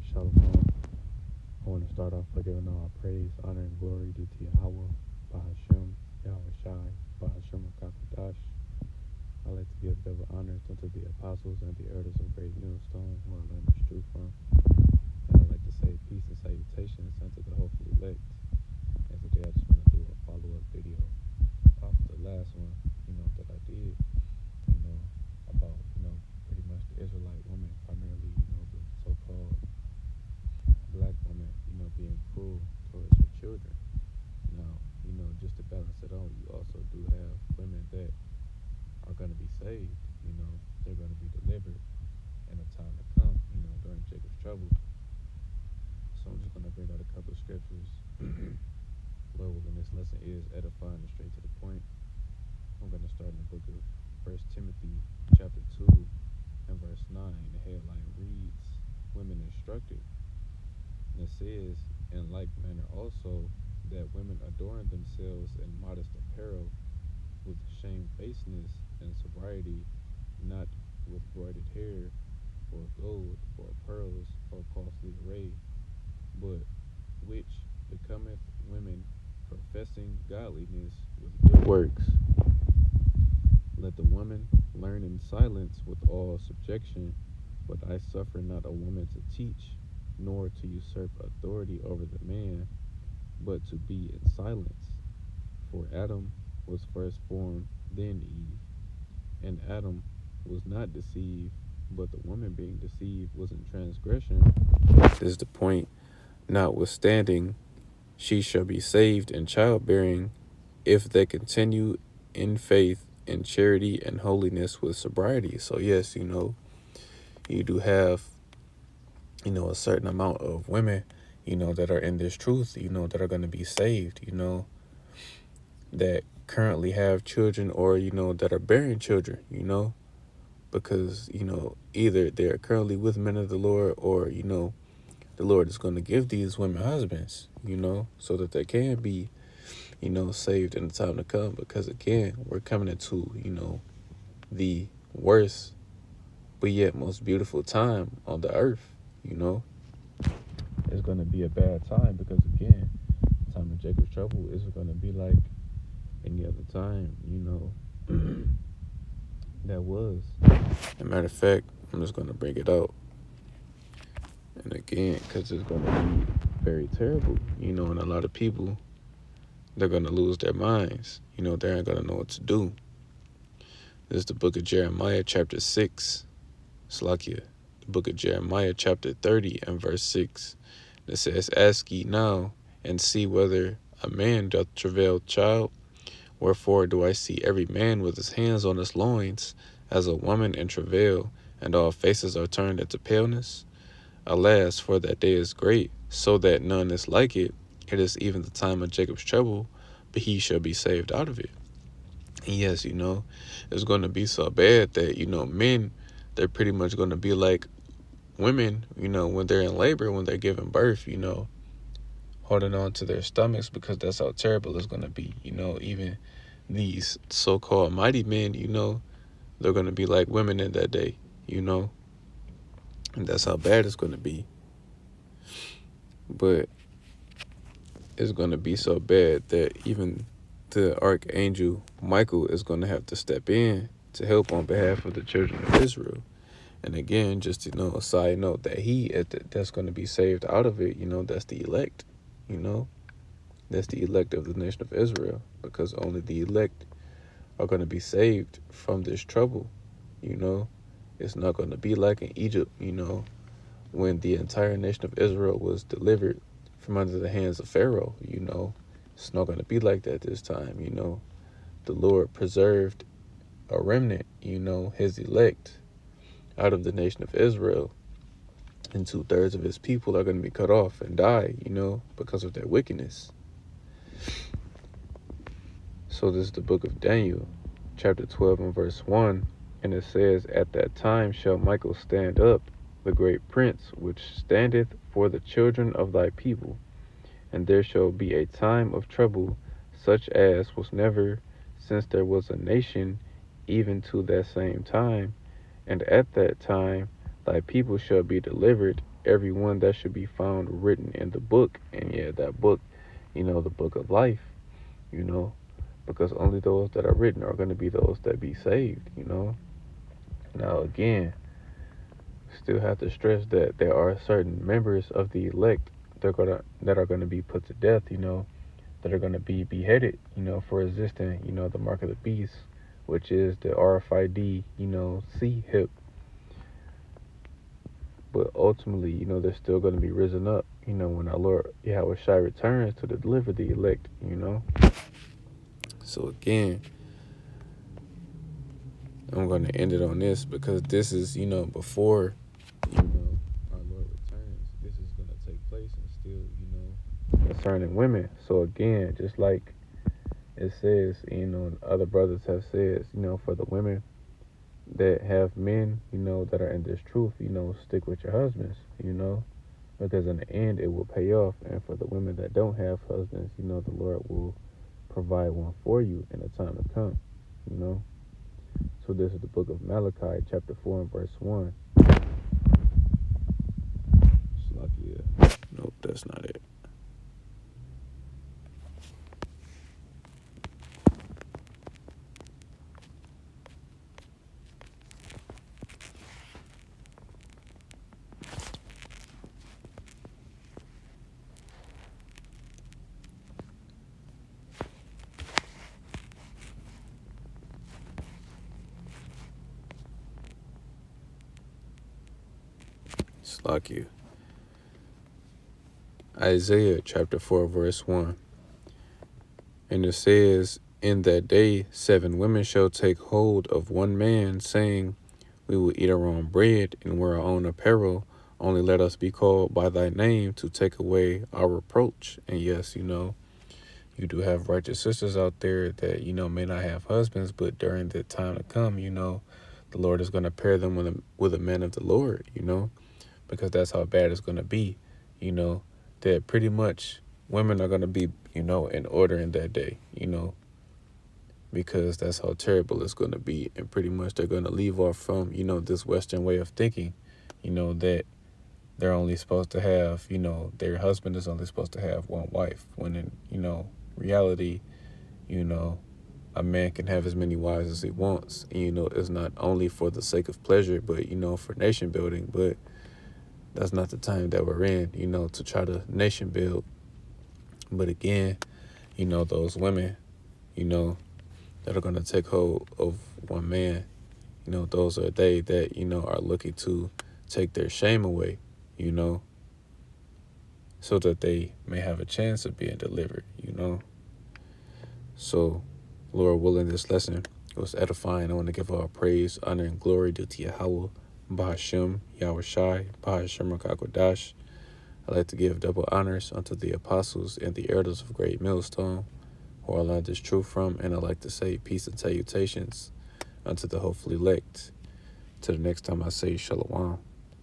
Shalom. I want to start off by giving all praise, honor, and glory due to Yahweh, Bahashem, Yahweh Shai, Bahashem Rakakadash. I like to give double honors unto the apostles and the elders of Great Millstone, where I learned this truth from. And I like to say peace and salutations unto the hopefully elect. And today I just want to do a follow-up video off the last one, that I did, about, pretty much the Israelite woman, primarily, the so-called black woman, being cruel towards her children. Now, just to balance it out, you also do have women that are going to be saved, they're going to be delivered in a time to come, during Jacob's trouble. So I'm just going to bring out a couple of scriptures. Well, when this lesson is edifying and straight to the point, I'm going to start in the book of 1 Timothy chapter 2 and verse 9. The headline reads, Women Instructed. And it says, in like manner also, that women adorn themselves in modest apparel, with shamefacedness and sobriety, not with broided hair, or gold, or pearls, or costly array, but which becometh women professing godliness with good works. Let the woman learn in silence with all subjection, but I suffer not a woman to teach, nor to usurp authority over the man, but to be in silence. For Adam was first formed, then Eve. And Adam was not deceived, but the woman being deceived was in transgression. This is the point. Notwithstanding, she shall be saved in childbearing, if they continue in faith, in charity, and holiness with sobriety. So yes, you do have, a certain amount of women, that are in this truth, that are going to be saved, that currently have children, or, that are bearing children, because, either they're currently with men of the Lord, or, the Lord is going to give these women husbands, so that they can be, saved in the time to come. Because again, we're coming into, the worst, but yet most beautiful time on the earth, It's going to be a bad time because, again, the time of Jacob's trouble isn't going to be like any other time, that was. As a matter of fact, I'm just going to bring it out. And again, because it's going to be very terrible, and a lot of people, they're going to lose their minds. They aren't going to know what to do. This is the book of Jeremiah, chapter 6. Slakia. The book of Jeremiah, chapter 30 and verse 6. It says, Ask ye now, and see whether a man doth travail child. Wherefore do I see every man with his hands on his loins, as a woman in travail, and all faces are turned into paleness? Alas, for that day is great, so that none is like it. It is even the time of Jacob's trouble, but he shall be saved out of it. And yes, it's going to be so bad that, men, they're pretty much going to be like women, when they're in labor, when they're giving birth, holding on to their stomachs, because that's how terrible it's going to be. Even these so-called mighty men, they're going to be like women in that day, and that's how bad it's going to be. But it's going to be so bad that even the archangel Michael is going to have to step in to help on behalf of the children of Israel. And again, just a side note, that that's going to be saved out of it, that's the elect, that's the elect of the nation of Israel, because only the elect are going to be saved from this trouble. It's not going to be like in Egypt, when the entire nation of Israel was delivered from under the hands of Pharaoh. It's not going to be like that this time. The Lord preserved a remnant, his elect, out of the nation of Israel, and 2/3 of his people are going to be cut off and die, because of their wickedness. So this is the book of Daniel, chapter 12 and verse 1, and it says, At that time shall Michael stand up, the great prince, which standeth for the children of thy people, and there shall be a time of trouble, such as was never since there was a nation, even to that same time. And at that time thy people shall be delivered, every one that should be found written in the book. And yeah, that book, the book of life, you know, because only those that are written are going to be those that be saved. Now, again, still have to stress that there are certain members of the elect that are gonna be put to death, that are gonna be beheaded, for resisting, the mark of the beast, which is the RFID, C hip. But ultimately, they're still gonna be risen up, when our Lord Yahweh Shai returns to deliver the elect. So again, I'm gonna end it on this because this is, before our Lord returns. This is gonna take place and still, concerning women. So again, just like it says, and other brothers have said, for the women that have men, that are in this truth, stick with your husbands, because in the end it will pay off. And for the women that don't have husbands, the Lord will provide one for you in the time to come, you know. So this is the book of Malachi, chapter 4 and verse 1. Slakia. Nope, that's not it. Slakia. Isaiah chapter 4 verse 1. And it says, in that day 7 women shall take hold of one man, saying, we will eat our own bread and wear our own apparel. Only let us be called by thy name to take away our reproach. And yes, you do have righteous sisters out there that, may not have husbands, but during the time to come, the Lord is going to pair them with a man of the Lord, because that's how bad it's going to be, that pretty much women are going to be, in order in that day, because that's how terrible it's going to be. And pretty much they're going to leave off from, this Western way of thinking, that they're only supposed to have, their husband is only supposed to have one wife, when in, reality, a man can have as many wives as he wants. And, it's not only for the sake of pleasure, but, for nation building. But that's not the time that we're in, to try to nation build. But again, those women, that are going to take hold of one man, those are they that, are looking to take their shame away, so that they may have a chance of being delivered, So, Lord willing, this lesson was edifying. I want to give all praise, honor, and glory due to Yahweh, Bahashem, Yahweh Shai, Bahashem Rakakwadash. I like to give double honors unto the apostles and the elders of Great Millstone, who I learned this truth from, and I like to say peace and salutations unto the hopefully elect. Till the next time I say Shalom.